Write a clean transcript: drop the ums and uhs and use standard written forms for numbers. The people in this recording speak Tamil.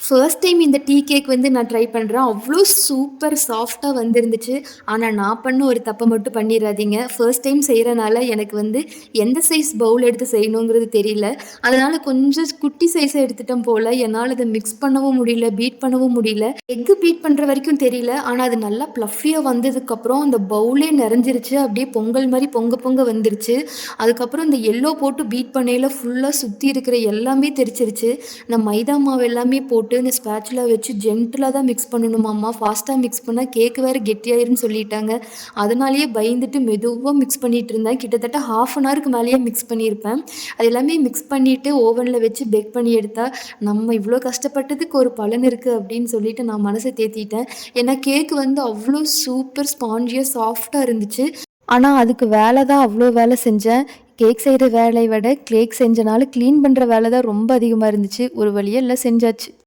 ஃபர்ஸ்ட் டைம் இந்த டீ கேக் வந்து நான் ட்ரை பண்றேன். அவ்ளோ சூப்பர் சாஃப்ட்டா வந்திருந்துச்சு. ஆனா நான் பண்ண ஒரு தப்ப மட்டும் பண்ணிறாதீங்க. ஃபர்ஸ்ட் டைம் செய்றனால எனக்கு வந்து எந்த சைஸ் பவுல் எடுத்து செய்யணுங்கிறது தெரியல. அதனால கொஞ்சம் குட்டி சைஸா எடுத்துட்டேன் போல. என்னால அத மிக்ஸ் பண்ணவும் முடியல, பீட் பண்ணவும் முடியல. எக்கு பீட் பண்ற வரைக்கும் தெரியல. ஆனா அது நல்லா ப்ளஃபியா வந்ததுக்கப்புறம் அந்த பவுலே நெறஞ்சிருச்சு. அப்படியே பொங்கல் மாரி பொங்க பொங்க வந்துருச்சு. அதுக்கப்புறம் இந்த எல்லோ போட்டு பீட் பண்ணையில ஃபுல்லா சுத்தி இருக்கிற எல்லாமே தெரிச்சிருச்சு. நான் மைதா மாவு எல்லாமே போட்டு இந்த ஸ்பேச்சுலா வச்சு ஜென்டிலா தான் மிக்ஸ் பண்ணணுமாம்மா. ஃபாஸ்ட்டா மிக்ஸ் பண்ணா கேக் வேற கெட்டியாயிரும்னு சொல்லிட்டாங்க. அதனாலேயே பயந்துட்டு மெதுவா மிக்ஸ் பண்ணிட்டு இருந்தேன். கிட்டத்தட்ட 1/2 அன் ஹவருக்கு மேலேயே மிக்ஸ் பண்ணியிருப்பேன். அது எல்லாமே மிக்ஸ் பண்ணிட்டு ஓவன்ல வச்சு பேக் பண்ணி எடுத்தா, நம்ம இவ்ளோ கஷ்டப்பட்டதுக்கு ஒரு பலன் இருக்கு அப்படின்னு சொல்லிட்டு நான் மனச தேத்திட்டேன். ஏன்னா கேக் வந்து அவ்ளோ சூப்பர் ஸ்பான்ஜியா சாஃப்ட்டா இருந்துச்சு. ஆனா அதுக்கு வேல தான் அவ்ளோ வேல செஞ்சேன். கேக் செய்ற வேலைய விட கேக் செஞ்சனால கிளீன் பண்ற வேல தான் ரொம்ப அதிகமா இருந்துச்சு. ஒரு வழியா எல்லாம் செஞ்சாச்சு.